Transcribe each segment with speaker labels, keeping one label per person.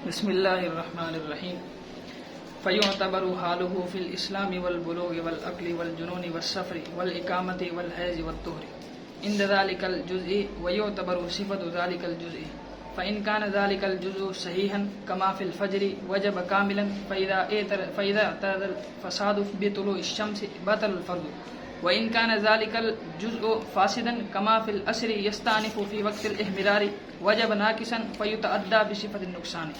Speaker 1: بسم الله الرحمن الرحيم. فيعتبر حاله في الإسلام والبلوغ والعقل والجنون والسفر والإقامة والحيض والطهر عند ذلك الجزء، ويعتبر صفة ذلك الجزء، فإن كان ذلك الجزء صحيحا كما في الفجر وجب كاملا، فإذا اعتاد الفساد بطلوع الشمس بطل الفرض، وإن كان ذلك الجزء فاسدا كما في الأسر يستأنف في وقت الإحمرار وجب ناقصا فيتأدى بصفة النقصان.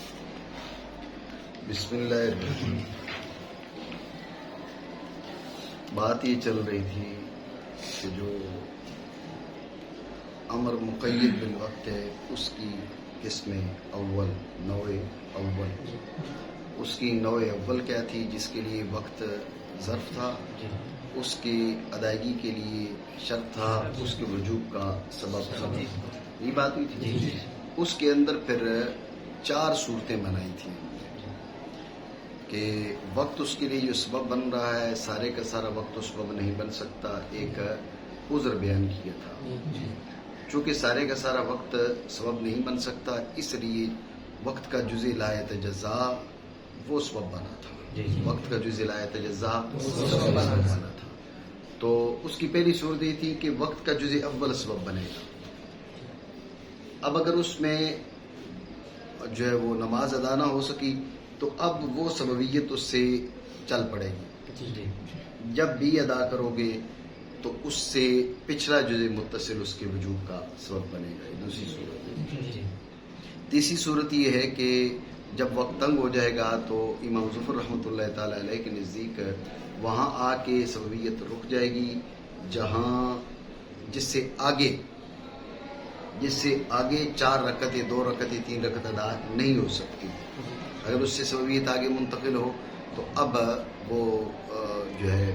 Speaker 2: بسم اللہ الرحمن. بات یہ چل رہی تھی کہ جو امر مقید بالوقت ہے اس کی قسم اول، نوع اول، اس کی نوع اول کیا تھی؟ جس کے لیے وقت ظرف تھا، اس کی ادائیگی کے لیے شرط تھا، اس کے وجوب کا سبب تھا. یہ بات ہوئی تھی. اس کے اندر پھر 4 صورتیں بنائی تھیں کہ وقت اس کے لیے جو سبب بن رہا ہے سارے کا سارا وقت تو سبب نہیں بن سکتا. ایک عذر بیان کیا تھا، چونکہ سارے کا سارا وقت سبب نہیں بن سکتا، اس لیے وقت کا جزء لا یتجزا وہ سبب بنا تھا. وقت کا جزء لا یتجزا سبب بنا تھا. تو اس کی پہلی صورت یہ تھی کہ وقت کا جزء اول سبب بنے گا. اب اگر اس میں جو ہے وہ نماز ادا نہ ہو سکی تو اب وہ سببیت اس سے چل پڑے گی. جب بھی ادا کرو گے تو اس سے پچھلا جزء متصل اس کے وجوب کا سبب بنے گا. دوسری صورت. تیسری صورت یہ ہے کہ جب وقت تنگ ہو جائے گا تو امام ظفر رحمۃ اللہ تعالی علیہ کے نزدیک وہاں آ کے سببیت رک جائے گی، جہاں جس سے آگے 4 رکعتیں 2 رکعتیں 3 رکعت ادا نہیں ہو سکتی. اگر اس سے سببیت آگے منتقل ہو تو اب وہ جو ہے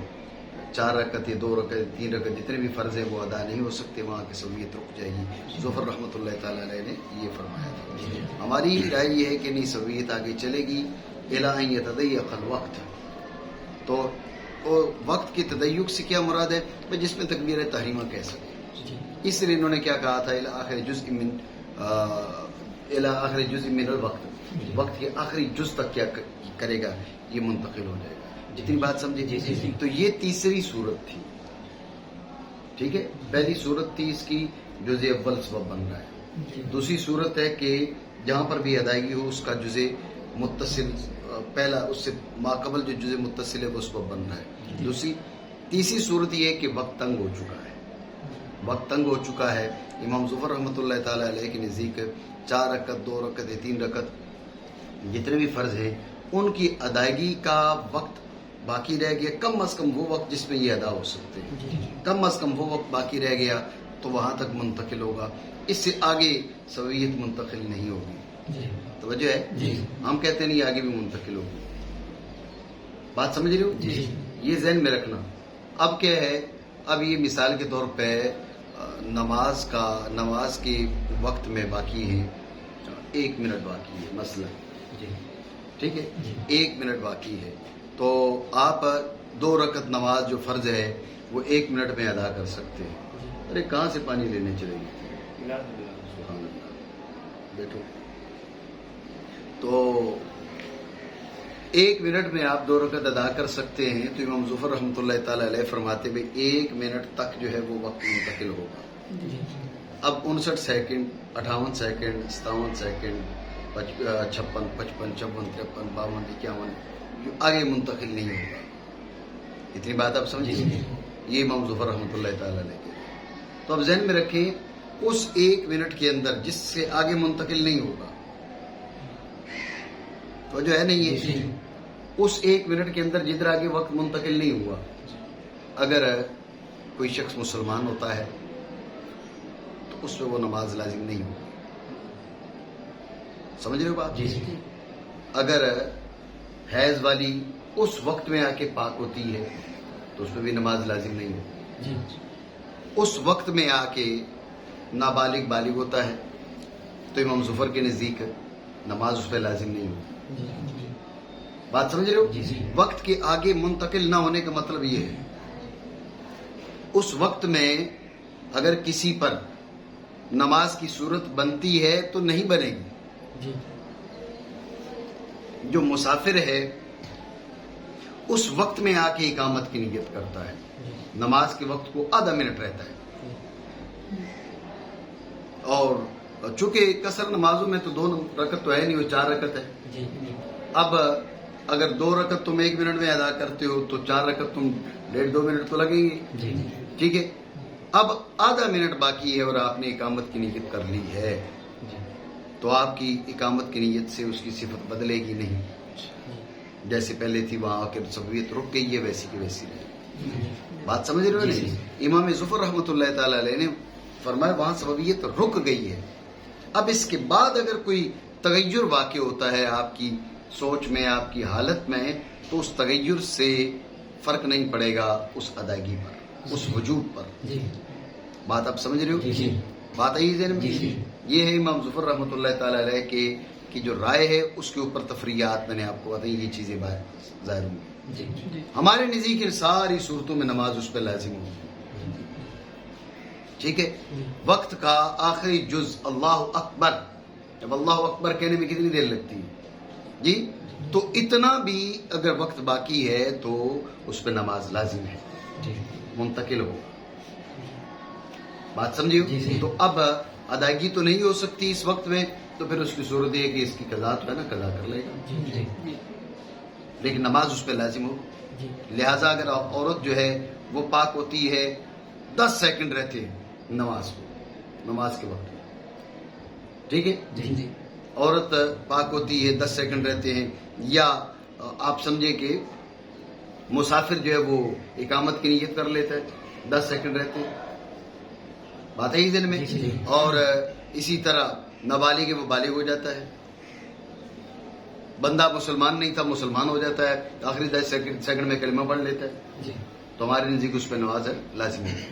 Speaker 2: 4 رکعتیں 2 رکعتیں 3 رکعت جتنے بھی فرض ہیں وہ ادا نہیں ہو سکتے، وہاں کی سببیت رک جائے گی. ظفر رحمۃ اللہ تعالی علیہ نے یہ فرمایا تھا. ہماری رائے یہ ہے کہ نہیں، سببیت آگے چلے گی الی ان یتضیق الوقت. تو وقت کی تضیق سے کیا مراد ہے؟ جس میں تکبیر تحریمہ کہہ سکے. اس لیے انہوں نے کیا کہا تھا، الی آخر جزء من الوقت، وقت کے آخری جز تک کیا کرے گا، یہ منتقل ہو جائے گا. جتنی بات سمجھے. تو یہ تیسری صورت تھی. ٹھیک ہے، پہلی صورت تھی اس کی جزء اول سبب بن رہا ہے. دوسری صورت ہے کہ جہاں پر بھی ادائیگی ہو اس کا جزء متصل پہلا اس سے ماقبل جو جزء متصل ہے وہ سبب بن رہا ہے. تیسری صورت یہ ہے کہ وقت تنگ ہو چکا ہے. وقت تنگ ہو چکا ہے. امام ظفر رحمۃ اللہ تعالی علیہ کے نزدیک 4 رکعت 2 رکعت 3 رکعت جتنے بھی فرض ہیں ان کی ادائیگی کا وقت باقی رہ گیا، کم از کم وہ وقت جس میں یہ ادا ہو سکتے ہیں، کم از کم وہ وقت باقی رہ گیا تو وہاں تک منتقل ہوگا. اس سے آگے سببیت منتقل نہیں ہوگی. توجہ ہے؟ ہم کہتے ہیں نہیں، آگے بھی منتقل ہوگی. بات سمجھ رہے ہو؟ یہ ذہن میں رکھنا. اب کیا ہے، اب یہ مثال کے طور پہ نماز کے وقت میں باقی ہیں 1 منٹ باقی ہے مثلا. ٹھیک ہے، 1 منٹ باقی ہے تو آپ 2 رکعت نماز جو فرض ہے وہ 1 منٹ میں ادا کر سکتے ہیں. ارے کہاں سے پانی لینے چلے گی؟ سبحان اللہ. بیٹھو. تو 1 منٹ میں آپ 2 رکعت ادا کر سکتے ہیں. تو امام ظفر رحمۃ اللہ تعالی علیہ فرماتے ہوئے 1 منٹ تک جو ہے وہ وقت منتقل ہوگا. اب 59 سیکنڈ 58 سیکنڈ 57 سیکنڈ 56 55 54 53 52 51 آگے منتقل نہیں ہوگا. اتنی بات آپ سمجھیے. یہ امام ظفر رحمۃ اللہ تعالی علیہ کے. تو اب ذہن میں رکھیں اس 1 منٹ کے اندر جس سے آگے منتقل نہیں ہوگا تو جو ہے نہیں ہے، اس 1 منٹ کے اندر جدھر آگے وقت منتقل نہیں ہوا، اگر کوئی شخص مسلمان ہوتا ہے تو اس پہ وہ نماز لازم نہیں ہوگی. سمجھ رہے ہو بات؟ اگر حیض والی اس وقت میں آ کے پاک ہوتی ہے تو اس پہ بھی نماز لازم نہیں ہوگی. اس وقت میں آ کے نابالغ بالغ ہوتا ہے تو امام ظفر کے نزدیک نماز اس پہ لازم نہیں ہوگی. بات سمجھ رہے ہو؟ وقت کے آگے منتقل نہ ہونے کا مطلب یہ ہے اس وقت میں اگر کسی پر نماز کی صورت بنتی ہے تو نہیں بنے گی. جو مسافر ہے اس وقت میں آ کے اقامت کی نیت کرتا ہے، نماز کے وقت کو آدھا منٹ رہتا ہے، اور چونکہ قصر نمازوں میں تو 2 رکعت تو ہے نہیں، وہ 4 رکعت ہے۔ اب اگر 2 رکعت تم 1 منٹ میں ادا کرتے ہو تو 4 رکعت تم 1.5-2 منٹ تو لگیں گے، ٹھیک ہے۔ اب آدھا منٹ باقی ہے اور آپ نے اقامت کی نیت کر لی ہے، تو آپ کی اقامت کی نیت سے اس کی صفت بدلے گی نہیں، جیسے پہلے تھی وہاں آ کر سبویت رک گئی ہے ویسی کی ویسی رہے۔ بات سمجھ رہے ہو نہیں؟ امام ظفر رحمۃ اللہ تعالی علیہ نے فرمایا وہاں سبویت رک گئی ہے، اب اس کے بعد اگر کوئی تغیر واقع ہوتا ہے آپ کی سوچ میں، آپ کی حالت میں، تو اس تغیر سے فرق نہیں پڑے گا اس ادائیگی پر، اس وجوب پر۔ بات آپ سمجھ رہے ہو؟ بات آئی ذہن میں؟ یہ ہے امام ظفر رحمۃ اللہ تعالی علیہ کی جو رائے ہے، اس کے اوپر تفریحات میں نے آپ کو بتائی، یہ چیزیں ظاہر ہوں۔ ہمارے نزدیک ساری صورتوں میں نماز اس پہ لازم ہوگی، ٹھیک ہے۔ وقت کا آخری جز اللہ اکبر، جب اللہ اکبر کہنے میں کتنی دیر لگتی ہے جی، تو اتنا بھی اگر وقت باقی ہے تو اس پہ نماز لازم ہے، منتقل ہو۔ بات سمجھیو؟ تو اب ادائیگی تو نہیں ہو سکتی اس وقت میں، تو پھر اس کی صورت یہ ہے کہ اس کی قضا تو ہے نا، قضا کر لے گا، لیکن نماز اس پہ لازم ہو۔ لہذا اگر عورت جو ہے وہ پاک ہوتی ہے، 10 سیکنڈ رہتے ہیں نماز کے وقت، ٹھیک ہے، عورت پاک ہوتی ہے 10 سیکنڈ رہتے ہیں، یا آپ سمجھے کہ مسافر جو ہے وہ اقامت کی نیت کر لیتا ہے 10 سیکنڈ رہتے ہیں، بات ہے ہی دن میں، اور اسی طرح نابالغ ہے وہ بالغ ہو جاتا ہے، بندہ مسلمان نہیں تھا مسلمان ہو جاتا ہے، آخری 10 سیکنڈ میں کلمہ پڑھ لیتا ہے، تو ہمارے نزدیک اس پہ نماز ہے لازم ہے۔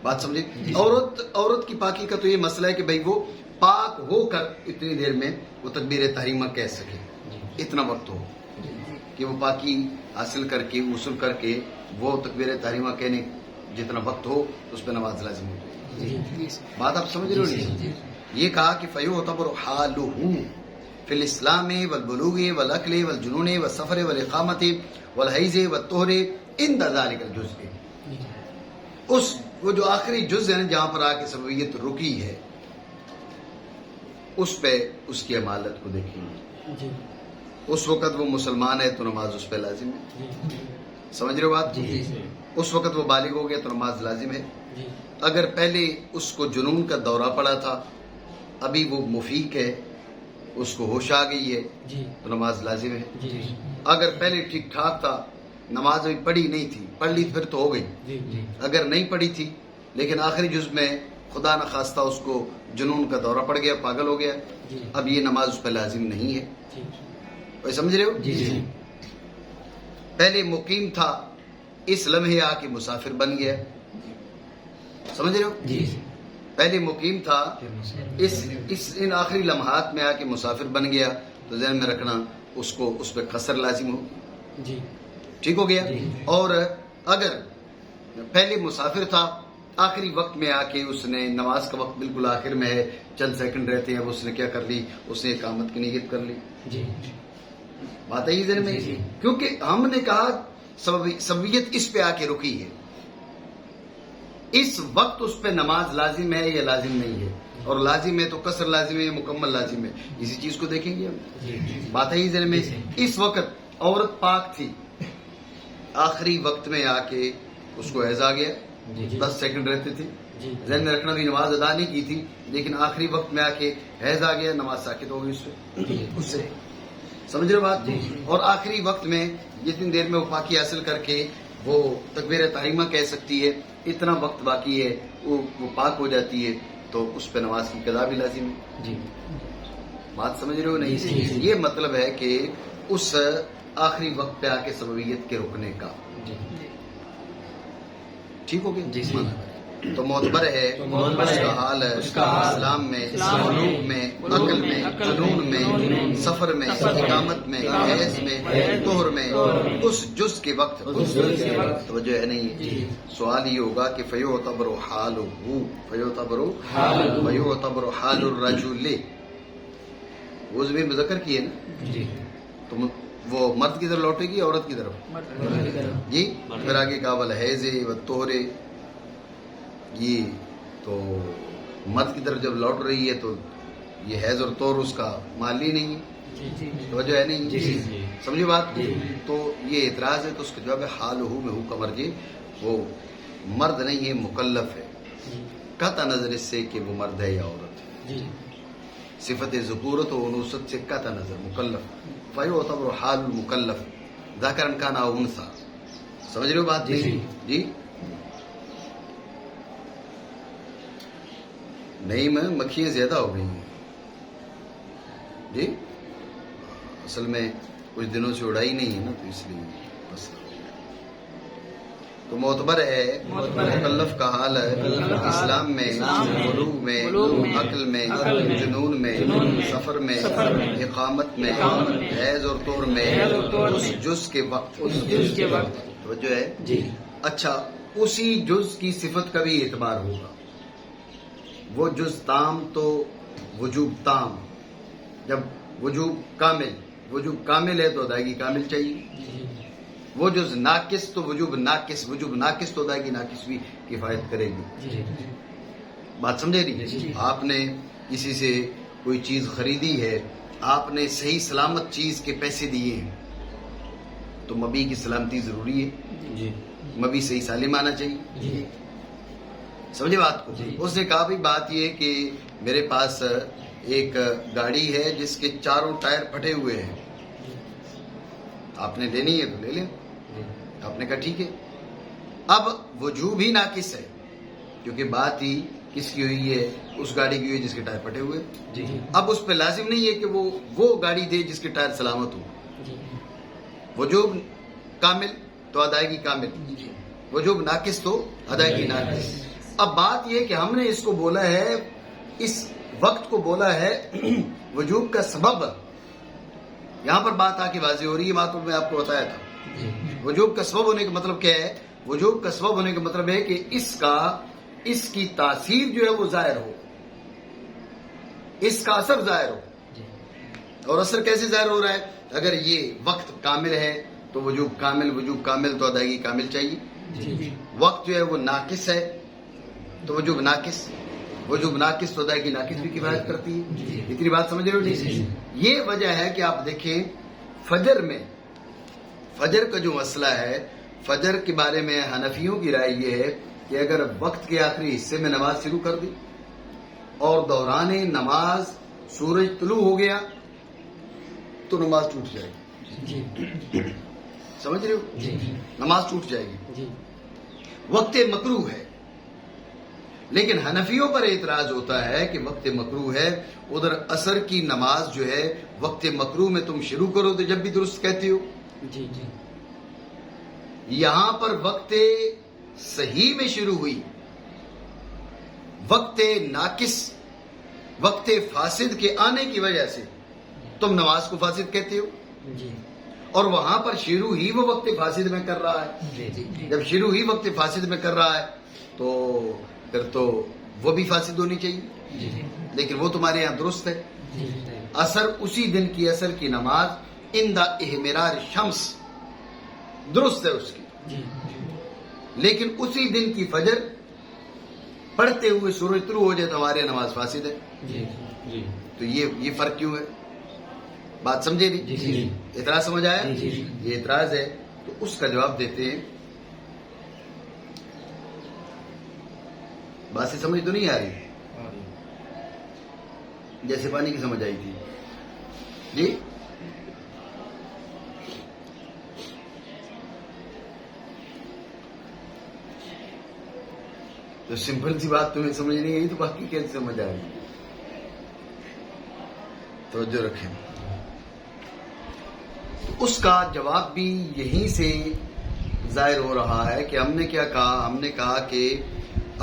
Speaker 2: بات سمجھے؟ عورت کی پاکی کا تو یہ مسئلہ ہے کہ بھائی وہ پاک ہو کر اتنی دیر میں وہ تکبیر تحریمہ کہہ سکے، اتنا وقت ہو کہ وہ پاکی حاصل کر کے غسل کر کے وہ تکبیر تحریمہ کہنے جتنا وقت ہو اس پہ نماز لازم ہو۔ بات آپ سمجھ رہے ہو؟ یہ کہا کہ فیعتبر حالہ فی الاسلام والبلوغ والعقل والجنون والسفر والاقامت والحیض والطہر عند ذلک الجزء، اس وہ جو آخری جز ہے جہاں پر آ کے سبویت رکی ہے، اس پہ اس کی عمالت کو دیکھیں گے، اس وقت وہ مسلمان ہے تو نماز اس پہ لازم ہے، سمجھ رہے ہو بات؟ اس وقت وہ بالغ ہو گیا تو نماز لازم ہے۔ اگر پہلے اس کو جنون کا دورہ پڑا تھا، ابھی وہ مفیق ہے، اس کو ہوش آ گئی ہے تو نماز لازم ہے۔ اگر پہلے ٹھیک ٹھاک تھا، نماز ابھی پڑھی نہیں تھی، پڑھ لی پھر تو ہو گئی، اگر نہیں پڑھی تھی لیکن آخری جز میں خدا نخواستہ اس کو جنون کا دورہ پڑ گیا، پاگل ہو گیا، اب یہ نماز اس پہ لازم نہیں ہے۔ سمجھ رہے ہو؟ پہلے مقیم تھا، اس لمحے آ کے مسافر بن گیا، سمجھ رہے ہو؟ پہلے مقیم تھا، ان آخری لمحات میں آ کے مسافر بن گیا، تو ذہن میں رکھنا اس پہ قصر لازم ہو، ٹھیک ہو گیا۔ اور اگر پہلے مسافر تھا، آخری وقت میں آ کے اس نے نماز کا وقت بالکل آخر میں ہے، چند سیکنڈ رہتے ہیں، اب اس نے کیا کر لی، اس نے اقامت کی نیت کر لی، بات ہے ذہن میں، کیونکہ ہم نے کہا سبویت اس پہ آ کے رکی ہے، اس وقت اس پہ نماز لازم ہے یا لازم نہیں ہے، اور لازم ہے تو قصر لازم ہے یا مکمل لازم ہے، اسی چیز کو دیکھیں گے ہم۔ بات ہے ذہن میں، اس وقت عورت پاک تھی، آخری وقت میں آ کے اس کو حیض آ گیا، 10 سیکنڈ رہتے تھے، ذہن میں رکھنا بھی نماز ادا نہیں کی تھی، لیکن آخری وقت میں آ کے حیض آ گیا، نماز ساکت ہو گئی اس سے، سمجھ رہے بات؟ اور آخری وقت میں جتنی دیر میں وہ پاکی حاصل کر کے وہ تکبیر تحریمہ کہہ سکتی ہے، اتنا وقت باقی ہے، وہ پاک ہو جاتی ہے، تو اس پہ نماز کی قضا بھی لازم ہے۔ بات سمجھ رہے ہو نہیں؟ یہ مطلب ہے کہ اس آخری وقت پہ آ کے سبویت کے رکنے کا، ٹھیک ہو گیا؟ تو معتبر ہے اس کا حال ہے اسلام میں، بلوغ میں، عقل میں، جنون میں، سفر میں، اقامت میں، حیض میں، طہر میں، اس جز کے وقت توجہ ہے نہیں۔ سوال یہ ہوگا کہ فیعتبر حالہ، فیعتبر حال الرجل، وہ زمین مذکر کی ہے نا، تو وہ مرد کی طرف لوٹے گی عورت کی طرف؟ جی پھر آگے کہا والحیض والطہر، یہ تو مرد کی طرف جب لوٹ رہی ہے تو یہ حیض اور طہر اس کا مالی نہیں ہے، توجہ ہے نہیں؟ سمجھے بات؟ تو یہ اعتراض ہے، تو اس کا جواب ہے حالہ میں ہو کا مرجع، وہ مرد نہیں ہے، مکلف ہے، قطع نظر اس سے کہ وہ مرد ہے یا عورت ہے، صفت ذکورت و انوثت سے قطع نظر مکلف، فیعتبر حال المکلف ذکرا کان او انثی، سمجھ رہے ہو بات؟ جی نہیں میں مکھیاں زیادہ ہو گئی ہیں جی، اصل میں کچھ دنوں سے اڑائی نہیں ہے نا، تو اس لیے بس تو معتبر ہے مکلف کا حال ہے اسلام میں، بلوغ میں، عقل میں، جنون میں، سفر میں، اقامت میں، حیض اور طہر میں، اس جز کے وقت توجہ ہے؟ اچھا اسی جز کی صفت کا بھی اعتبار ہوگا، وہ جز تام تو وجوب تام، جب وجوب کامل ہے تو ادائیگی کامل چاہیے، وہ جز ناقص تو وجوب ناقص تو ادائیگی ناقص بھی کفایت کرے گی، بات سمجھے نہیں؟ آپ نے کسی سے کوئی چیز خریدی ہے، آپ نے صحیح سلامت چیز کے پیسے دیے ہیں، تو مبی کی سلامتی ضروری ہے، مبی صحیح سالم آنا چاہیے، سمجھے بات کو؟ اس نے کہا بھی بات یہ کہ میرے پاس ایک گاڑی ہے جس کے چاروں ٹائر پھٹے ہوئے ہیں، آپ نے لینی ہے تو لے لیں، آپ نے کہا ٹھیک ہے، اب وجوب ہی ناقص ہے کیونکہ بات ہی کس کی ہوئی ہے؟ اس گاڑی کی ہوئی جس کے ٹائر پھٹے ہوئے، اب اس پہ لازم نہیں ہے کہ وہ گاڑی دے جس کے ٹائر سلامت ہو، وجوب کامل تو ادائیگی کامل، وجوب ناقص تو ادائیگی ناقص۔ اب بات یہ کہ ہم نے اس کو بولا ہے، اس وقت کو بولا ہے وجوب کا سبب، یہاں پر بات آ کے واضح ہو رہی ہے، بات میں آپ کو بتایا تھا، وجوب کا سبب ہونے کا مطلب کیا ہے؟ وجوب کا سبب ہونے کا مطلب ہے کہ اس کی تاثیر جو ہے وہ ظاہر ہو، اس کا اثر ظاہر ہو، اور اثر کیسے ظاہر ہو رہا ہے؟ اگر یہ وقت کامل ہے تو وجوب کامل تو ادائیگی کامل چاہیے، وقت جو ہے وہ ناقص ہے تو وجوب ناقص تو ادائیگی ناقص بھی کفایت کرتی ہے، اتنی بات سمجھ رہے ہو؟ یہ وجہ ہے کہ آپ دیکھیں فجر کا جو مسئلہ ہے، فجر کے بارے میں حنفیوں کی رائے یہ ہے کہ اگر وقت کے آخری حصے میں نماز شروع کر دی اور دوران نماز سورج طلوع ہو گیا تو نماز ٹوٹ جائے گی، سمجھ رہے ہو؟ نماز ٹوٹ جائے گی، وقت مکروہ ہے، لیکن حنفیوں پر اعتراض ہوتا ہے کہ وقت مکروہ ہے، ادھر عصر کی نماز جو ہے وقت مکروہ میں تم شروع کرو تو جب بھی درست کہتے ہو، یہاں پر وقت صحیح میں شروع ہوئی، وقت ناقص، وقت فاسد کے آنے کی وجہ سے تم نماز کو فاسد کہتے ہو، اور وہاں پر شروع ہی وہ وقت فاسد میں کر رہا ہے، جب شروع ہی وقت فاسد میں کر رہا ہے تو پھر تو وہ بھی فاسد ہونی چاہیے، لیکن وہ تمہارے یہاں درست ہے، اثر اسی دن کی اثر کی نماز عند احمرار شمس درست ہے اس کی، لیکن اسی دن کی فجر پڑھتے ہوئے سورج طلوع ہو جائے تو ہمارے یہاں نماز فاسد ہے، تو یہ فرق کیوں ہے؟ بات سمجھے نہیں؟ اعتراض سمجھ آیا؟ یہ اعتراض ہے، تو اس کا جواب دیتے ہیں، بات سے سمجھ تو نہیں آ رہی؟ جیسے پانی کی سمجھ آئی تھی جی؟ تو سمپل سی بات تمہیں سمجھ نہیں آئی تو باقی کیسے سمجھ آ رہی؟ توجہ رکھیں، اس کا جواب بھی یہیں سے ظاہر ہو رہا ہے کہ ہم نے کیا کہا؟ ہم نے کہا کہ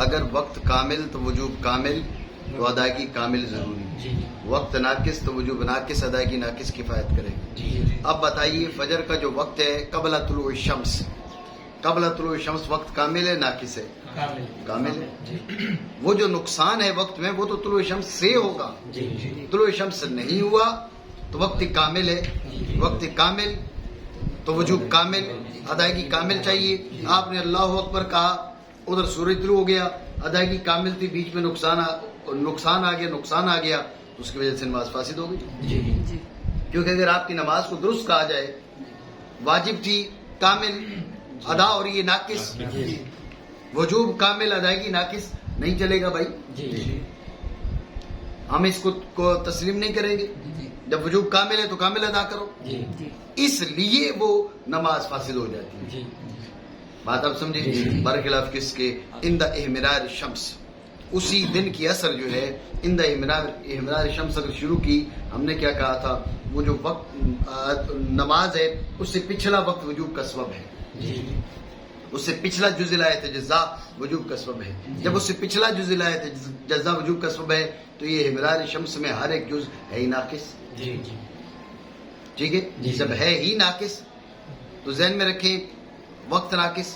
Speaker 2: اگر وقت کامل تو وجوب کامل تو ادائیگی کامل ضروری، وقت ناقص تو وجوب ناقص، ادائیگی ناقص کفایت کرے گی۔ اب بتائیے فجر کا جو وقت ہے قبل طلوع الشمس وقت کامل ہے ناقص ہے؟ کامل ہے۔ وہ جو نقصان ہے وقت میں وہ تو طلوع شمس سے ہوگا، طلوع شمس نہیں ہوا تو وقت کامل ہے. وقت کامل تو وجوب کامل، ادائیگی کامل چاہیے. آپ نے اللہ اکبر کہا، ادھر سورج طلوع ہو گیا، ادائیگی کامل تھی، بیچ میں نقصان آ گیا تو اس کی وجہ سے نماز فاسد ہو گئی. کیونکہ اگر آپ کی نماز کو درست کہا جائے، واجب تھی کامل، ادا اور یہ ناقص، وجوب کامل، ادائیگی ناقص، نہیں چلے گا بھائی. ہم اس کو تسلیم نہیں کریں گے. جب وجوب کامل ہے تو کامل ادا کرو، اس لیے وہ نماز فاسد ہو جاتی ہے. بات آپ سمجھے؟ برخلاف کس کے؟ عند احمرار شمس، اسی دن کی اثر جو ہے عند احمرار شمس اگر شروع کی، ہم نے کیا کہا تھا، وہ جو وقت نماز ہے اس سے پچھلا وقت وجوب کا سبب ہے، اس سے پچھلا جز الایت جزا وجوب کا سبب ہے. جب اس سے پچھلا جز الایت جزا وجوب کا سبب ہے تو یہ احمرار شمس میں ہر ایک جز ہے ہی ناقص. ٹھیک ہے؟ جب ہے ہی ناقص تو ذہن میں رکھیں، وقت ناقص،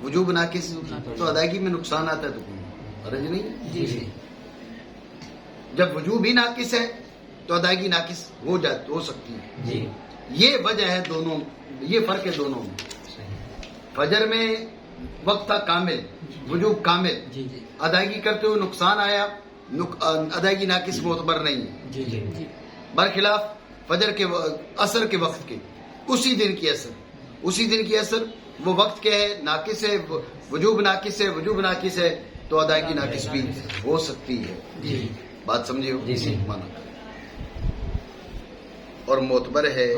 Speaker 2: وجوب ناقص، تو ادائیگی میں نقصان آتا ہے تو کوئی حرج نہیں. جب وجوب ہی ناقص ہے تو ادائیگی ناقص ہو سکتی ہے. یہ وجہ ہے دونوں، یہ فرق ہے دونوں میں. فجر میں وقت تھا کامل، وجوب کامل، ادائیگی کرتے ہوئے نقصان آیا، ادائیگی ناقص معتبر نہیں ہے. برخلاف فجر کے عصر کے وقت کے، اسی دن کی اثر وہ وقت کیا ہے، ناقص ہے، وجوب ناقص ہے تو ادائیگی ناقص بھی ہو سکتی ہے. بات سمجھے ہو؟ مانا اور معتبر ہے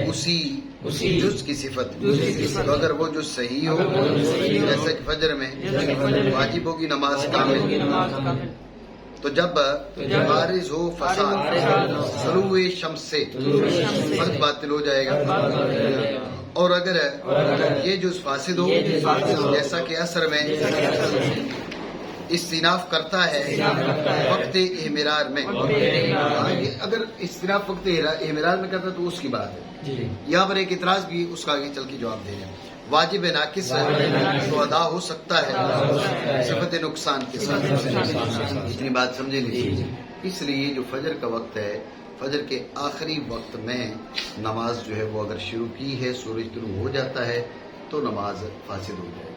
Speaker 2: اسی جز کی صفت. تو اگر وہ جز صحیح ہو، جیسا کہ فجر میں واجب ہوگی نماز کامل، تو جب بارز ہو فساد طلوع شمس سے فرض باطل ہو جائے گا. اور اگر یہ جز فاسد ہو، جیسا کہ عصر میں استیناف کرتا ہے وقت احمرار میں، اگر استیناف وقت احمرار میں کرتا ہے تو اس کی بات ہے. یہاں پر ایک اعتراض بھی اس کا آگے چل کے جواب دے رہے ہیں. واجب ناقص تو ادا ہو سکتا ہے صفت نقصان کے ساتھ. اتنی بات سمجھے نہیں؟ اس لیے جو فجر کا وقت ہے، فجر کے آخری وقت میں نماز جو ہے وہ اگر شروع کی ہے، سورج طلوع ہو جاتا ہے تو نماز فاسد ہو جائے.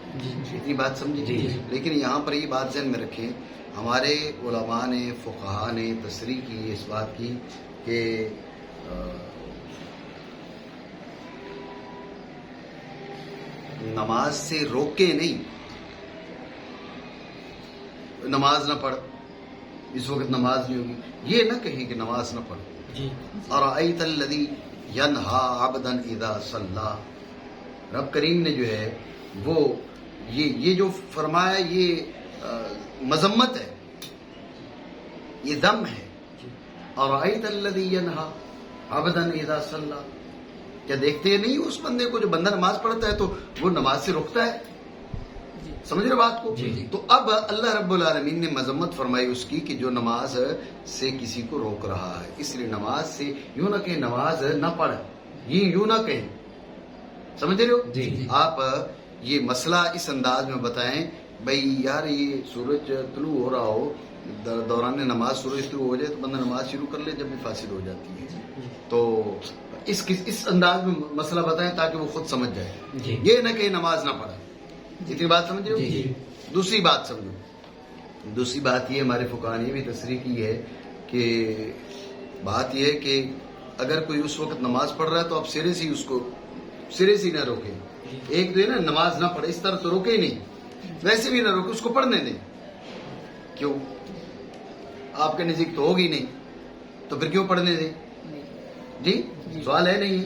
Speaker 2: اتنی بات سمجھے؟ لیکن یہاں پر یہ بات ذہن میں رکھیں، ہمارے علماء نے، فقہاء نے تصریح کی اس بات کی کہ نماز سے روکے نہیں، نماز نہ پڑھ، اس وقت نماز نہیں ہوگی، یہ نہ کہیں کہ نماز نہ پڑھ. ارأیت الذی ینہا عبدا اذا صلی، رب کریم نے جو ہے وہ یہ جو فرمایا یہ مذمت ہے، یہ ذم ہے. ارأیت الذی ینہا عبدا اذا صلی، کیا دیکھتے نہیں اس بندے کو، جو بندہ نماز پڑھتا ہے تو وہ نماز سے رکتا ہے. سمجھ رہے بات کو؟ تو اب اللہ رب العالمین نے مذمت فرمائی اس کی کہ جو نماز سے کسی کو روک رہا ہے. اس لیے نماز سے یوں نہ کہیں نماز نہ پڑھ، یہ یوں نہ کہیں. سمجھ رہے ہو؟ آپ یہ مسئلہ اس انداز میں بتائیں، بھائی یار یہ سورج طلوع ہو رہا ہو، دوران نماز سورج طلوع ہو جائے تو بندہ نماز شروع کر لے جب بھی فاسد ہو جاتی ہے. تو اس انداز میں مسئلہ بتائیں تاکہ وہ خود سمجھ جائے. یہ نہ کہ نماز نہ پڑھے. اتنی بات سمجھو. دوسری بات سمجھو، دوسری بات یہ ہمارے فقہاء نے بھی تصریح کی ہے کہ بات یہ ہے کہ اگر کوئی اس وقت نماز پڑھ رہا ہے تو آپ سرے سے ہی نہ روکیں. ایک تو ہے نا نماز نہ پڑھے، اس طرح تو روکے ہی نہیں، ویسے بھی نہ روکے، اس کو پڑھنے دیں. کیوں؟ آپ کے نزدیک تو ہوگی نہیں تو پھر کیوں پڑھنے دیں؟ جی سوال ہے نہیں؟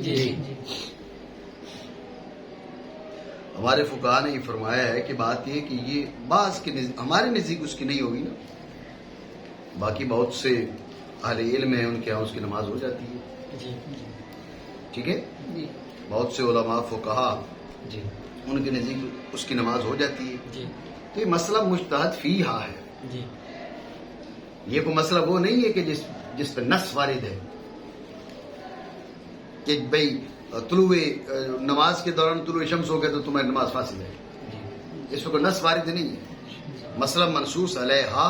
Speaker 2: ہمارے فقہاء نے یہ فرمایا ہے کہ بات یہ کہ یہ بعض کے ہمارے نزدیک اس کی نہیں ہوگی نا، باقی بہت سے اہل علم ہیں ان کے یہاں اس کی نماز ہو جاتی ہے. ٹھیک ہے؟ بہت سے علماء فقہاء ان کے نزدیک اس کی نماز ہو جاتی ہے. تو یہ مسئلہ مجتہد فیہا ہے. یہ کوئی مسئلہ وہ نہیں ہے کہ جس پہ نص وارد ہے کہ بھئی طلوع نماز کے دوران طلوع شمس ہو گئے تو تمہاری نماز فاسد ہے. اس کو نص وارد نہیں ہے. مسئلہ منصوص علیہا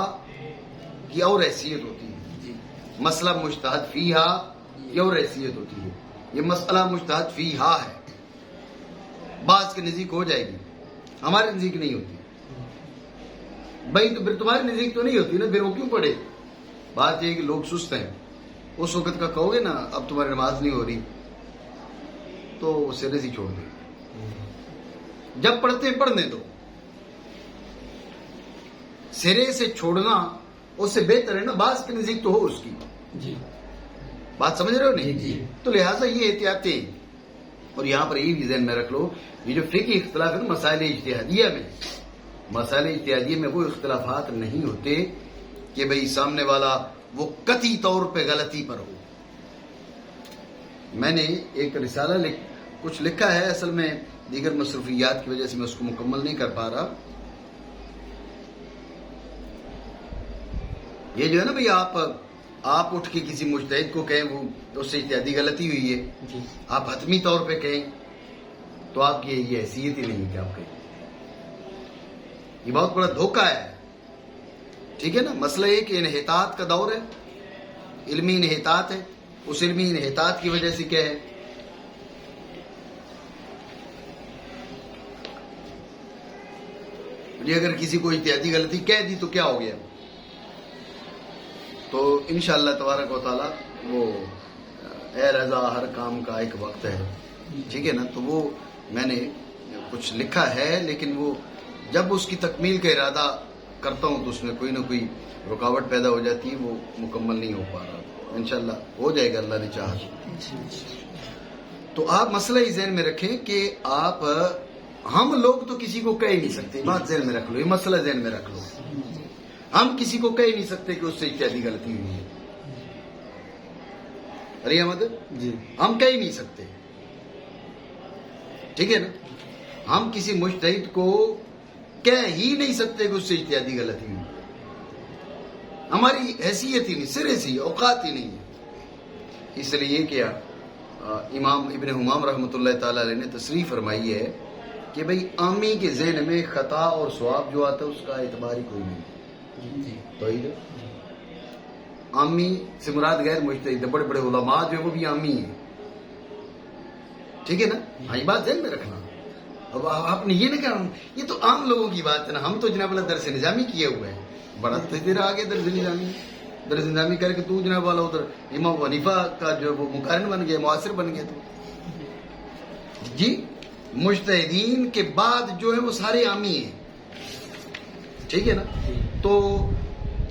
Speaker 2: کی اور حیثیت ہوتی ہے. مسئلہ مجتہد فیہا یہ اور حیثیت ہوتی ہے. یہ مسئلہ مجتہد فیہا ہے. بعض کے نزدیک ہو جائے گی, ہمارے نزدیک نہیں ہوتی. بھائی تو پھر تمہارے نزدیک تو نہیں ہوتی نا, پھر وہ کیوں پڑھے؟ بات یہ ہے کہ لوگ سست ہیں. اس وقت کا کہو گے نا اب تمہاری نماز نہیں ہو رہی تو سرے سے چھوڑ دیں. جب پڑھتے ہیں پڑھنے دو. سرے سے چھوڑنا اس سے بہتر ہے نا, بعض کے نزدیک تو ہو اس کی.
Speaker 3: جی
Speaker 2: بات سمجھ رہے ہو نہیں؟ تو لہٰذا یہ احتیاطیں. اور یہاں پر یہ بھی ذہن میں رکھ لو, یہ جو فقہی اختلاف ہے نا مسائل اجتہادیہ میں, مسائل اجتہادیہ میں وہ اختلافات نہیں ہوتے کہ بھئی سامنے والا وہ قطعی طور پہ غلطی پر ہو. میں نے ایک رسالہ کچھ لکھا ہے, اصل میں دیگر مصروفیات کی وجہ سے میں اس کو مکمل نہیں کر پا رہا. یہ جو ہے نا بھئی آپ اٹھ کے کسی مجتہد کو کہیں وہ اس سے اجتہادی غلطی ہوئی ہے,
Speaker 3: جی
Speaker 2: آپ حتمی طور پہ کہیں تو آپ کی یہ حیثیت ہی نہیں کہ آپ کہیں. یہ بہت بڑا دھوکہ ہے. ٹھیک ہے نا, مسئلہ یہ کہ انحطاط کا دور ہے, علمی انحطاط ہے. اس علمی انحطاط کی وجہ سے کیا ہے, اگر کسی کو اجتہادی غلطی کہہ دی تو کیا ہو گیا؟ تو انشاءاللہ تبارک و تعالی وہ اے رضا ہر کام کا ایک وقت ہے. ٹھیک ہے نا, تو وہ میں نے کچھ لکھا ہے, لیکن وہ جب اس کی تکمیل کا ارادہ کرتا ہوں تو اس میں کوئی نہ کوئی رکاوٹ پیدا ہو جاتی ہے, وہ مکمل نہیں ہو پا رہا. انشاءاللہ ہو جائے گا اللہ نے چاہا. تو آپ مسئلہ ہی ذہن میں رکھیں کہ آپ ہم لوگ تو کسی کو کہہ ہی نہیں سکتے. بات ذہن میں رکھ لو, یہ مسئلہ ذہن میں رکھ لو. ہم کسی کو کہہ ہی نہیں سکتے کہ اس سے اجتہادی غلطی ہوئی ہے. ارے احمد
Speaker 3: جی
Speaker 2: ہم کہہ ہی نہیں سکتے. ٹھیک ہے نا, ہم کسی مجتہد کو کہہ ہی نہیں سکتے کہ اس سے اجتہادی غلطی ہوئی. ہماری حیثیت ہی نہیں, سرے سے اوقات ہی نہیں ہے. اس لیے کیا امام ابن حمام رحمۃ اللہ تعالی علیہ نے تصریح فرمائی ہے کہ بھئی عامی کے ذہن میں خطا اور ثواب جو آتا ہے اس کا اعتبار ہی کوئی نہیں. تو عامی سے مراد غیر مجتہد, بڑے بڑے علماء جو وہ بھی عامی ہیں. ٹھیک ہے نا, ہاں یہ بات ذہن میں رکھنا. اب آپ نے یہ نہیں کہا یہ تو عام لوگوں کی بات ہے نا, ہم تو جناب اللہ درس نظامی کیے ہوئے ہیں. بڑا تیرا آگے درس نظامی کر کے تو جناب والا ادھر امام حنیفہ کا جو وہ مقارن بن گیا, معاصر بن گیا. تو جی مجتہدین کے بعد جو ہے وہ سارے عامی ہیں. ٹھیک ہے نا, تو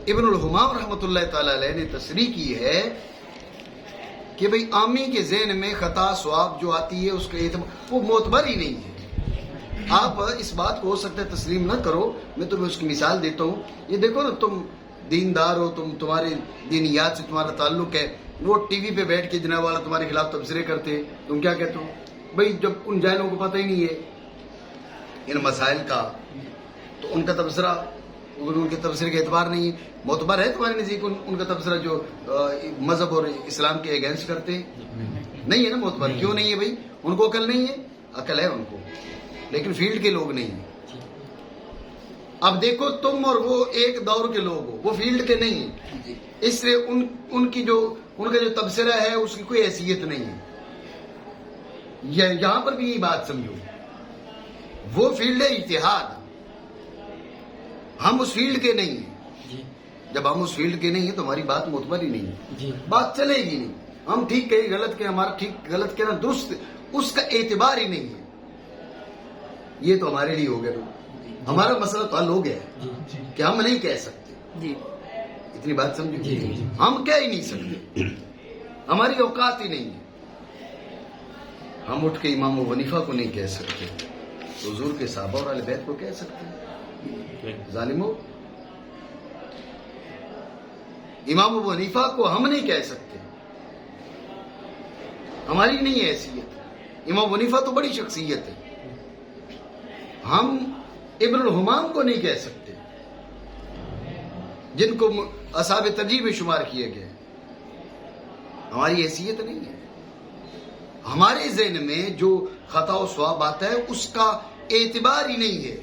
Speaker 2: ابن الحمام رحمۃ اللہ تعالی علیہ نے تصریح کی ہے کہ بھئی عامی کے ذہن میں خطا ثواب جو آتی ہے اس کا اعتبار وہ معتبر ہی نہیں ہے. آپ اس بات کو ہو سکتا ہے تسلیم نہ کرو, میں تمہیں اس کی مثال دیتا ہوں. یہ دیکھو نا, تم دیندار ہو, تمہارے دینیات سے تمہارا تعلق ہے, وہ ٹی وی پہ بیٹھ کے جناب والا تمہارے خلاف تبصرے کرتے, تم کیا کہتے ہو؟ بھئی جب ان جاہلوں کو پتہ ہی نہیں ہے ان مسائل کا تو ان کا تبصرہ, ان کے تبصرے کا اعتبار نہیں ہے. معتبر ہے تمہارے نزدیک ان کا تبصرہ جو مذہب اور اسلام کے اگینسٹ کرتے ہیں؟ نہیں ہے نا معتبر. کیوں نہیں ہے بھائی؟ ان کو عقل نہیں ہے. عقل ہے ان کو, لیکن فیلڈ کے لوگ نہیں ہیں. اب دیکھو تم اور وہ ایک دور کے لوگ ہو, وہ فیلڈ کے نہیں ہیں, اس لیے ان کا جو تبصرہ ہے اس کی کوئی حیثیت نہیں ہے. یہاں پر بھی یہی بات سمجھو, وہ فیلڈ ہے اجتہاد, ہم اس فیلڈ کے نہیں ہیں. جب ہم اس فیلڈ کے نہیں ہیں تو ہماری بات معتبر ہی نہیں ہے, بات چلے گی نہیں. ہم ٹھیک کہیں غلط کہیں, ہمارا ٹھیک غلط کہنا درست, اس کا اعتبار ہی نہیں ہے. یہ تو ہمارے لیے ہو گیا, ہمارا مسئلہ تو حل ہو گیا ہے کہ ہم نہیں کہہ سکتے. اتنی بات سمجھو, ہم کہہ ہی نہیں سکتے, ہماری اوقات ہی نہیں ہے. ہم اٹھ کے امام ابو حنیفہ کو نہیں کہہ سکتے, حضور کے صحابہ اور اہل بیت کو کہہ سکتے ہیں. ظالمو, امام ابو حنیفہ کو ہم نہیں کہہ سکتے, ہماری نہیں ہے حیثیت. امام ابو حنیفہ تو بڑی شخصیت ہے, ہم ابن الحمام کو نہیں کہہ سکتے جن کو اصحاب ترجیح میں شمار کیا گیا. ہماری حیثیت نہیں ہے. ہمارے ذہن میں جو خطا و ثواب آتا ہے اس کا اعتبار ہی نہیں ہے.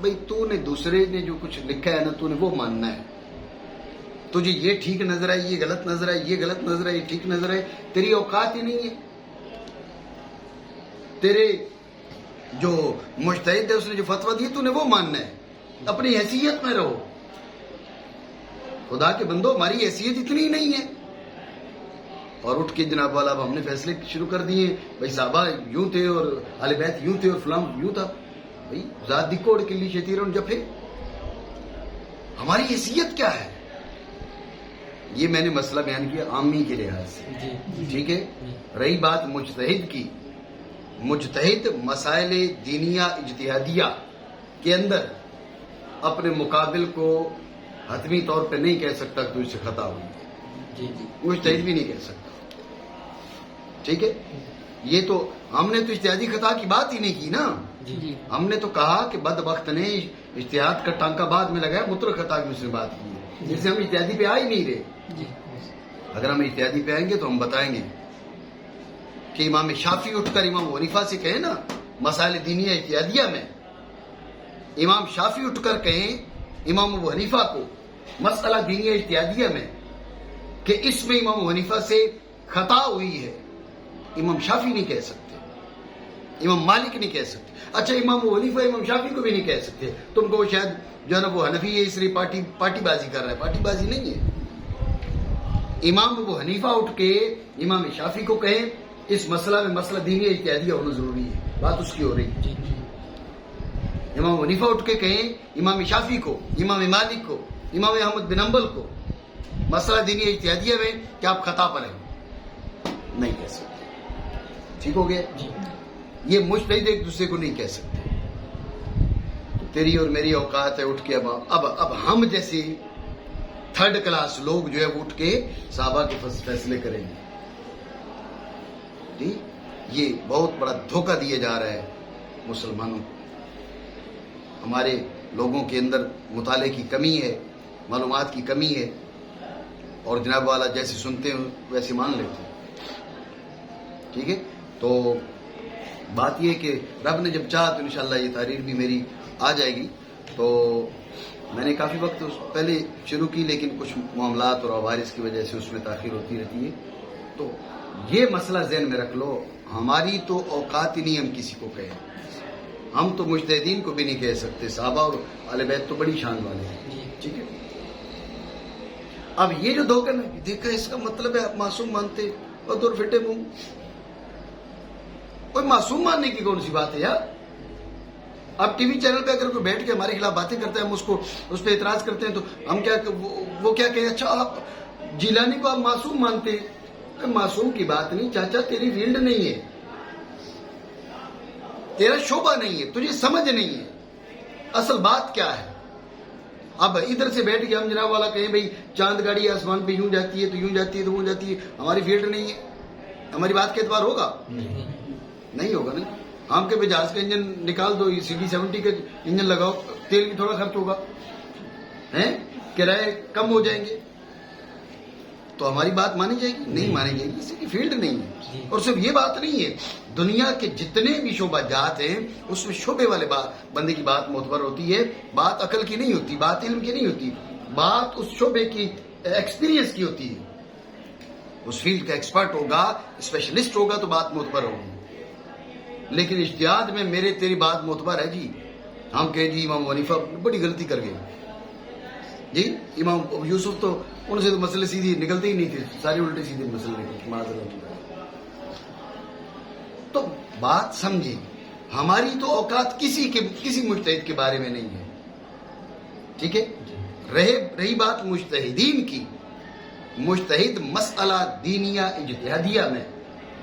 Speaker 2: بھئی تو نے دوسرے نے جو کچھ لکھا ہے نا, تو نے وہ ماننا ہے. تجھے یہ ٹھیک نظر آئے، یہ غلط نظر آئے، یہ غلط نظر آئے، یہ ٹھیک نظر آئے، تیری اوقات ہی نہیں ہے. تیرے جو مجتہد ہے اس نے جو فتویٰ دی تو نے وہ ماننا ہے. اپنی حیثیت میں رہو. خدا کے بندو ہماری حیثیت اتنی ہی نہیں ہے. اور اٹھ کے جناب والا اب ہم نے فیصلے شروع کر دیے، بھائی صحابہ یوں تھے اور اہل بیت یوں تھے اور فلاں یوں تھا. بھائی ذات دکوڑ کے لیے شتیرون جفے. ہماری حیثیت کیا ہے؟ یہ میں نے مسئلہ بیان کیا عامی کے لحاظ سے، ٹھیک ہے. رہی بات مجتہد کی، مجتہد مسائل دینیہ اجتہادیہ کے اندر اپنے مقابل کو حتمی طور پہ نہیں کہہ سکتا کہ تجھ سے خطا ہوئی ہے. مجتہد بھی نہیں کہہ سکتا. ٹھیک ہے. یہ تو ہم نے تو اجتہادی خطا کی بات ہی نہیں کی نا. ہم نے تو کہا کہ بدبخت نے اجتہاد کا ٹانکا بعد میں لگایا، مطلق خطا کی اس نے بات کی ہے، جس سے ہم اجتہادی پہ آ ہی نہیں رہے. اگر ہم اجتہادی پہ آئیں گے تو ہم بتائیں گے کہ امام شافعی اٹھ کر امام حنیفہ سے کہیں نا مسائل دینیہ اجتہادیہ میں، امام شافعی اٹھ کر کہیں امام ابو حنیفہ کو مسئلہ دینیہ اجتہادیہ میں کہ اس میں امام حنیفہ سے خطا ہوئی ہے، امام شافعی نہیں کہہ سکتے، امام مالک نہیں کہہ سکتے. اچھا امام ابو حنیفہ امام شافعی کو بھی نہیں کہہ سکتے. تم کو شاید جو ہے نا وہ حنفی ہے اس لیے پارٹی بازی کر رہا ہے. پارٹی بازی نہیں ہے. امام ابو حنیفہ اٹھ کے امام شافعی کو کہیں اس مسئلہ میں مسئلہ دینی اجتہادیہ ہونا ضروری ہے، بات اس کی ہو رہی ہے. امام حنیفہ اٹھ کے کہیں امام شافعی کو، امام مالک کو، امام احمد بن حنبل کو مسئلہ دینی اجتہادیہ میں کہ آپ خطا پر ہیں، نہیں کہہ سکتے. ٹھیک ہو گیا. یہ مجتہد ایک دوسرے کو نہیں کہہ سکتے. تیری اور میری اوقات ہے اٹھ کے اب ہم جیسے تھرڈ کلاس لوگ جو ہے وہ اٹھ کے صحابہ کے فیصلے کریں گے. یہ بہت بڑا دھوکہ دیا جا رہا ہے مسلمانوں کو. ہمارے لوگوں کے اندر مطالعے کی کمی ہے، معلومات کی کمی ہے، اور جناب والا جیسے سنتے ہیں ویسے مان لیتے ہیں. ٹھیک ہے. تو بات یہ کہ رب نے جب چاہا تو انشاءاللہ یہ تحریر بھی میری آ جائے گی. تو میں نے کافی وقت پہلے شروع کی، لیکن کچھ معاملات اور عوارض کی وجہ سے اس میں تاخیر ہوتی رہتی ہے. تو یہ مسئلہ ذہن میں رکھ لو، ہماری تو اوقات ہی نہیں ہم کسی کو کہیں. ہم تو مجتہدین کو بھی نہیں کہہ سکتے. صحابہ اور اہل بیت تو بڑی شان والے ہیں. ٹھیک ہے. اب یہ جو دھوکہ نا دیکھا، اس کا مطلب ہے آپ معصوم مانتے اور دور پھٹے منہ. کوئی معصوم ماننے کی کون سی بات ہے یار؟ آپ ٹی وی چینل پہ اگر کوئی بیٹھ کے ہمارے خلاف باتیں کرتے ہیں، ہم اس پہ اعتراض کرتے ہیں، تو ہم کیا وہ کیا کہیں اچھا آپ جیلانی کو آپ معصوم مانتے ہیں. معصوم کی بات نہیں چاچا، تیری فیلڈ نہیں ہے، تیرا شعبہ نہیں ہے، تجھے سمجھ نہیں ہے اصل بات کیا ہے. اب ادھر سے بیٹھ کے ہم جناب والا کہیں بھئی چاند گاڑی آسمان پہ یوں جاتی ہے تو یوں جاتی ہے تو وہ جاتی ہے، ہماری فیلڈ نہیں ہے. ہماری بات کے اعتبار ہوگا؟ نہیں ہوگا. نہیں. ہم کے جہاز کا انجن نکال دو، CD-70 کا انجن لگاؤ، تیل بھی تھوڑا خرچ ہوگا، کرائے کم ہو جائیں گے، تو ہماری بات مانی جائے گی؟ نہیں مانی جائے گی. کسی کی فیلڈ نہیں ہے. اور صرف یہ بات نہیں ہے، دنیا کے جتنے بھی شعبہ جات ہیں اس میں شعبے والے بندے کی بات معتبر ہوتی ہے. بات عقل کی نہیں ہوتی، بات علم کی نہیں ہوتی، بات اس شعبے کی ایکسپیرینس کی ہوتی ہے. اس فیلڈ کا ایکسپرٹ ہوگا، اسپیشلسٹ ہوگا تو بات معتبر ہوگی. لیکن اجتہاد میں میرے تیری بات معتبر ہے جی. ہم کہیں جی امام حنیفہ بڑی غلطی کر گئے جی، امام یوسف تو ان سے تو مسئلے سیدھی نکلتے ہی نہیں تھے، ساری الٹے سیدھے مسئلے نکلتے. معذرت. تو بات سمجھیں، ہماری تو اوقات کسی مجتہد کے بارے میں نہیں ہے. ٹھیک ہے. رہی بات مجتہدین کی، مجتہد مسئلہ دینیہ اجتہادیہ میں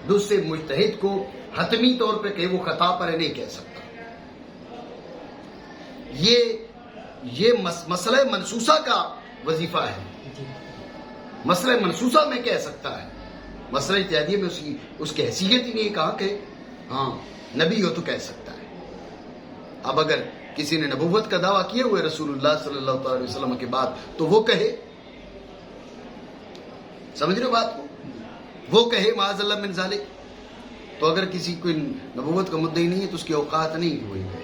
Speaker 2: دوسرے مجتہد کو حتمی طور پہ کہ وہ خطا پر ہے نہیں کہہ سکتا. یہ مسئلہ منسوسہ کا وظیفہ ہے. مسئلہ منسوسہ میں کہہ سکتا ہے، مسئلہ اجتہادیہ میں اس کی حیثیت ہی نہیں. کہا کہ ہاں نبی ہو تو کہہ سکتا ہے. اب اگر کسی نے نبوت کا دعویٰ کیا ہوئے رسول اللہ صلی اللہ علیہ وسلم کے بعد تو وہ کہے، سمجھ رہے بات کو، وہ کہے معاذ اللہ من ذالک. تو اگر کسی کوئی نبوت کا مدعی نہیں ہے تو اس کی اوقات نہیں ہوئی ہے.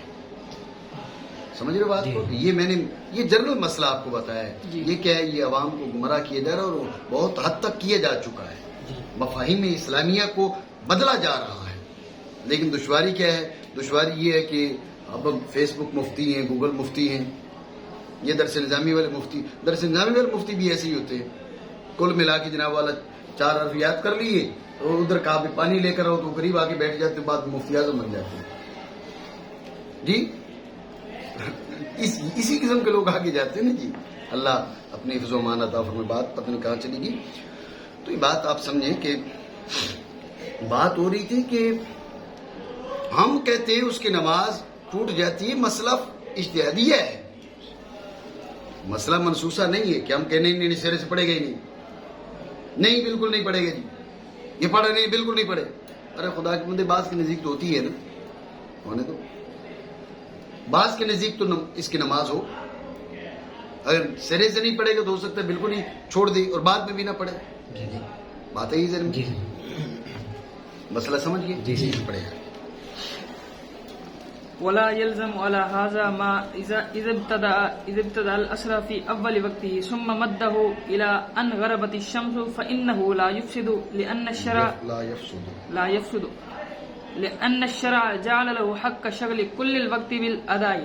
Speaker 2: سمجھ رہے بات کو؟ یہ میں نے یہ جنرل مسئلہ آپ کو بتایا ہے. یہ کیا ہے؟ یہ عوام کو گمراہ کیا جا رہا ہے اور بہت حد تک کیا جا چکا ہے. مفاہیم اسلامیہ کو بدلا جا رہا ہے. لیکن دشواری کیا ہے؟ دشواری یہ ہے کہ اب فیس بک مفتی ہیں، گوگل مفتی ہیں، یہ درس نظامی والے مفتی. درس نظامی والے مفتی بھی ایسے ہی ہوتے ہیں. کل ملا کے جناب والا 4 حرف یاد کر لیے اور ادھر کہا بھی پانی لے کر آؤ تو قریب آ کے بیٹھ جاتے، بعد مفتی اعظم بن جاتے ہیں. جی اسی قسم کے لوگ آگے جاتے ہیں نا جی. اللہ اپنی حفظ و امان عطا فرمائے. بات پتہ نہیں کہاں چلی گئی. تو یہ بات آپ سمجھیں کہ بات ہو رہی تھی کہ ہم کہتے ہیں اس کی نماز ٹوٹ جاتی ہے. مسئلہ اجتہادیہ ہے، مسئلہ منسوسہ نہیں ہے کہ ہم کہنے نہیں سرے سے پڑے گا ہی نہیں بالکل نہیں پڑے گا جی، یہ پڑھا نہیں بالکل نہیں پڑھے. ارے خدا کے بندے بعض کے نزدیک تو ہوتی ہے نا، ہونے تو بعض کے نزدیک تو اس کی نماز ہو. اگر سرے سے نہیں پڑے گا تو ہو سکتا ہے بالکل ہی چھوڑ دے اور بعد میں بھی نہ پڑے. بات ہے ہی ذہن میں. مسئلہ سمجھ گئے؟ پڑے گا.
Speaker 1: ولا يلزم على هذا ما إذا ابتدأ الأسرى في أول وقته ثم مده إلى أن غربت الشمس فإنه لا يفسد لا يفسد لأن الشرع جعل له حق شغل كل الوقت بالأداء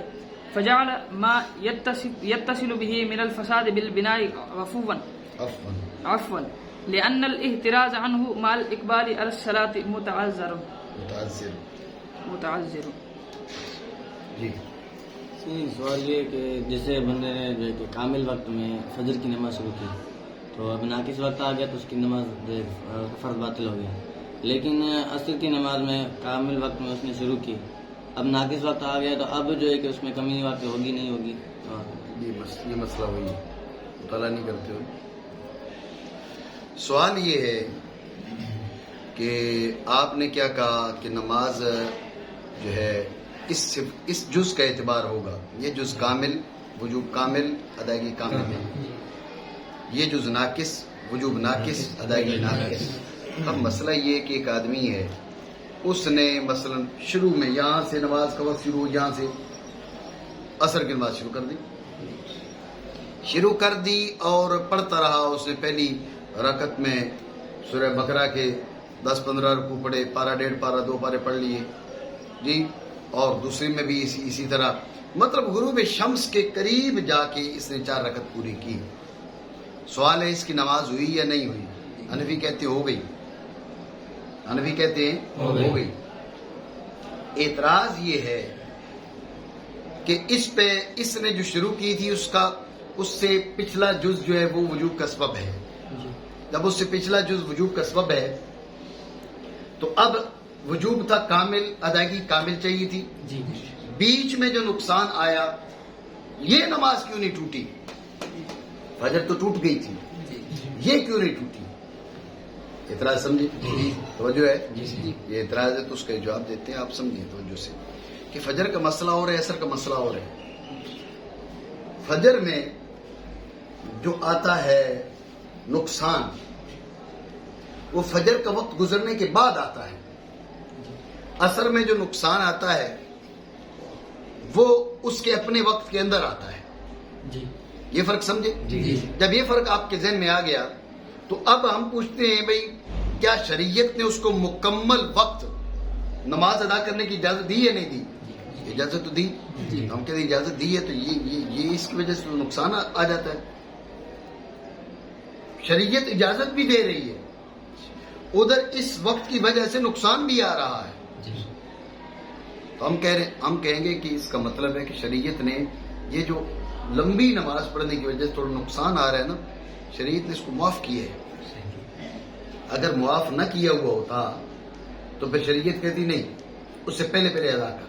Speaker 1: فجعل ما يتصل به من الفساد بالبناء عفوا لأن الاحتراز عنه مع الإقبال على الصلاة متعذر.
Speaker 2: جی
Speaker 3: سوال یہ کہ جیسے بندے نے جو کہ کامل وقت میں فجر کی نماز شروع کی تو اب ناقص وقت آ گیا تو اس کی نماز فرض باطل ہو گیا. لیکن عصر کی نماز میں کامل وقت میں اس نے شروع کی، اب ناقص وقت آ گیا تو اب جو ہے کہ اس میں کمی واقع ہوگی نہیں ہوگی.
Speaker 2: یہ مسئلہ وہی ہے، مطالعہ نہیں کرتے ہو. سوال یہ ہے کہ آپ نے کیا کہا کہ نماز جو ہے اس جز کا اعتبار ہوگا. یہ جز کامل، وجوب کامل، ادائیگی کامل ہے. یہ جز ناقص، وجوب ناقص، ادائیگی ناقص. اب مسئلہ یہ کہ ایک آدمی ہے، اس نے مثلا شروع میں یہاں سے نماز کا وقت شروع، یہاں سے عصر کی نماز شروع کر دی اور پڑھتا رہا. اس نے پہلی رکعت میں سورہ بقرہ کے 10-15 رکوع پڑھے، پارہ 1.5 پارہ 2 پارے پڑھ لیے جی، اور دوسری میں بھی اسی طرح. مطلب غروب شمس کے قریب جا کے اس نے 4 رکعت پوری کی. سوال ہے اس کی نماز ہوئی یا نہیں ہوئی؟ حنفی کہتے ہو گئی، حنفی کہتے ہیں ہو گئی. اعتراض یہ ہے کہ اس نے جو شروع کی تھی اس سے پچھلا جز جو ہے وہ وجوب کا سبب ہے. جب اس سے پچھلا جز وجوب کا سبب ہے تو اب وجوب تھا کامل، ادائیگی کامل چاہیے تھی. بیچ میں جو نقصان آیا، یہ نماز کیوں نہیں ٹوٹی؟ فجر تو ٹوٹ گئی تھی، یہ کیوں نہیں ٹوٹی؟ اعتراض سمجھے؟ توجہ ہے؟ یہ اعتراض ہے تو اس کا جواب دیتے ہیں. آپ سمجھیں توجہ سے کہ فجر کا مسئلہ اور ہے، عصر کا مسئلہ اور ہے. فجر میں جو آتا ہے نقصان، وہ فجر کا وقت گزرنے کے بعد آتا ہے. عصر میں جو نقصان آتا ہے وہ اس کے اپنے وقت کے اندر آتا ہے. یہ فرق سمجھے؟ جب یہ فرق آپ کے ذہن میں آ گیا تو اب ہم پوچھتے ہیں بھئی کیا شریعت نے اس کو مکمل وقت نماز ادا کرنے کی اجازت دی یا نہیں دی؟ اجازت تو دی. ہم کہتے ہیں اجازت دی ہے تو یہ اس کی وجہ سے نقصان آ جاتا ہے. شریعت اجازت بھی دے رہی ہے، ادھر اس وقت کی وجہ سے نقصان بھی آ رہا ہے. تو ہم کہیں گے کہ اس کا مطلب ہے کہ شریعت نے یہ جو لمبی نماز پڑھنے کی وجہ سے تھوڑا نقصان آ رہا ہے نا، شریعت نے اس کو معاف کیا ہے. اگر معاف نہ کیا ہوا ہوتا تو پھر شریعت کہتی نہیں اس سے پہلے ادا کر.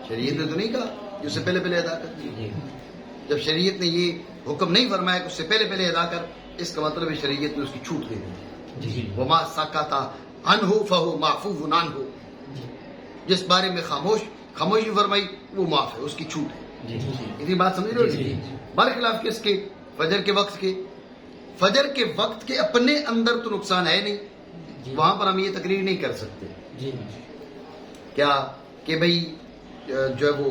Speaker 2: شریعت نے تو نہیں کہا کہ اس سے پہلے ادا کر. جب شریعت نے یہ حکم نہیں فرمایا کہ اس سے پہلے ادا کر، اس کا مطلب ہے شریعت نے اس کی چھوٹ دے دی. وما سکت عنہ فہو معفو عنہ، جس بارے میں خاموشی فرمائی وہ معاف ہے، اس کی چھوٹ ہے. اتنی بات سمجھ رہے ہو؟ برخلاف کس کے؟ فجر کے وقت کے. فجر کے وقت کے اپنے اندر تو نقصان ہے نہیں، وہاں پر ہم یہ تقریر نہیں کر سکتے کیا کہ بھئی جو ہے وہ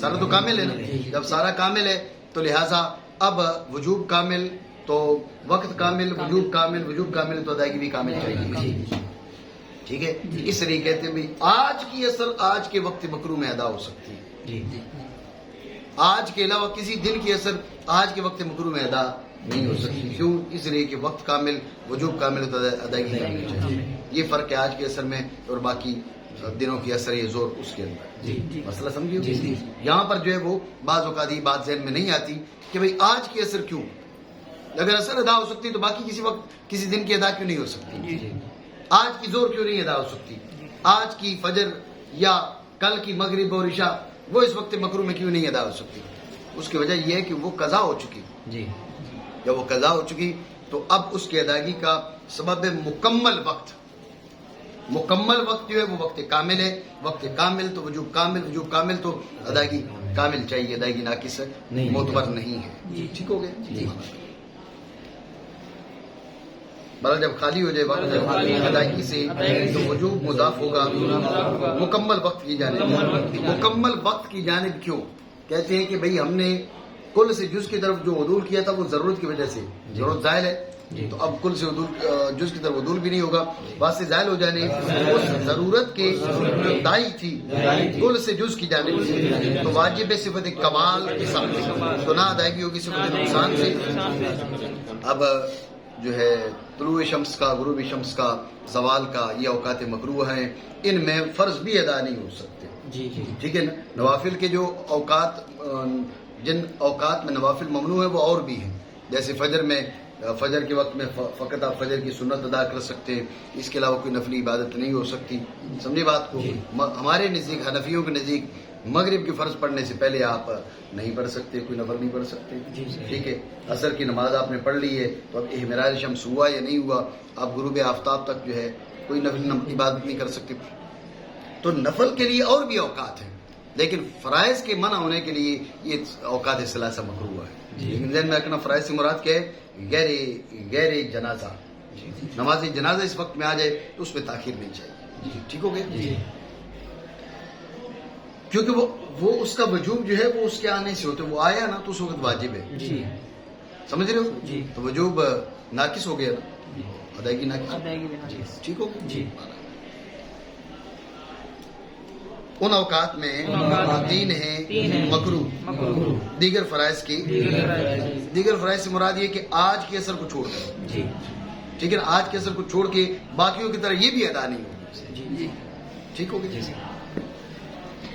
Speaker 2: سارا تو کامل ہے نا. جب سارا کامل ہے تو لہٰذا اب وجوب کامل تو وقت کامل، وجوب کامل تو ادائیگی بھی کامل چاہیے. ٹھیک ہے. اس لیے کہتے ہیں بھائی آج کی اثر آج کے وقت مکروہ میں ادا ہو سکتی ہے. آج کے علاوہ کسی دن کی اثر آج کے وقت مکروہ میں ادا نہیں ہو سکتی. کیوں؟ اس لیے کہ وقت کامل، وجوب کامل تو ادائیگی کامل چاہیے. یہ فرق ہے آج کے اثر میں اور باقی دنوں کی اثر یہ زور اس کے اندر. مسئلہ سمجھیے. یہاں پر جو ہے وہ بعض اوقات یہ بات ذہن میں نہیں آتی کہ بھئی آج کی اثر کیوں، اگر اثر ادا ہو سکتی تو باقی کسی وقت کسی دن کی ادا کیوں نہیں ہو سکتی؟ آج کی زور کیوں نہیں ادا ہو سکتی؟ آج کی فجر یا کل کی مغرب اور عشاء وہ اس وقت مکروہ میں کیوں نہیں ادا ہو سکتی؟ اس کی وجہ یہ ہے کہ وہ قضا ہو چکی. جب وہ قضا ہو چکی تو اب اس کی ادائیگی کا سبب ہے مکمل وقت جو ہے وہ وقت کامل ہے. وقت کامل تو وجوب کامل تو ادائیگی کامل چاہیے. ادائیگی ناقص معتبر نہیں ہے. ٹھیک ہو گیا. بلا جب خالی ہو جائے وقت ادائیگی سے تو وجوب مضاف ہوگا مکمل وقت کی جانب. مکمل وقت کی جانب کیوں کہتے ہیں کہ بھئی ہم نے کل سے جز کی طرف جو عدول کیا تھا وہ ضرورت کی وجہ سے، ضرورت زائل ہے تو اب کل سے جز کی طرف عدول بھی نہیں ہوگا. بات سے زائل ہو جانے اس ضرورت کے جو دائی تھی کل سے جز کی جانب سے تو واجب صفت کمال کے ساتھ تو نہ ادائیگی ہوگی صفت نقصان سے. اب جو ہے طلوع شمس کا، غروب شمس کا، زوال کا یہ اوقات مکروہ ہیں. ان میں فرض بھی ادا نہیں ہو سکتے. ٹھیک ہے نا. نوافل کے جو اوقات، جن اوقات میں نوافل ممنوع ہیں وہ اور بھی ہیں. جیسے فجر کے وقت میں فقط آپ فجر کی سنت ادا کر سکتے ہیں، اس کے علاوہ کوئی نفلی عبادت نہیں ہو سکتی. سمجھے بات کو. ہمارے نزدیک، حنفیوں کے نزدیک مغرب کی فرض پڑھنے سے پہلے آپ نہیں پڑھ سکتے، کوئی نفل نہیں پڑھ سکتے. ٹھیک ہے. عصر کی نماز آپ نے پڑھ لی ہے تو اب احمرار شمس ہوا یا نہیں ہوا، آپ غروب آفتاب تک جو ہے کوئی نفل عبادت نہیں کر سکتے. تو نفل کے لیے اور بھی اوقات ہیں، لیکن فرائض کے منع ہونے کے لیے یہ اوقات ثلاثہ مکروہ ہے. لیکن ذہن میں رکھنا فرائض سے مراد کیا ہے؟ غیر جنازہ. نماز جنازہ اس وقت میں آ جائے تو اس میں تاخیر نہیں چاہیے. ٹھیک ہو گیا. کیونکہ وہ اس کا وجوب جو ہے وہ اس کے آنے سے ہوتا ہے. وہ آیا نا تو اس وقت واجب ہے. سمجھ رہے ہو؟ تو وجوب ناقص ہو گیا نا، ادائیگی ناقص. ٹھیک ہو گیا. ان اوقات میں تین ہیں مکروہ دیگر فرائض کی. دیگر فرائض سے مراد یہ کہ آج کے اثر کو چھوڑ کر. ٹھیک ہے. آج کے اثر کو چھوڑ کے باقیوں کی طرح یہ بھی ادا نہیں ہوگی. ٹھیک ہو گیا.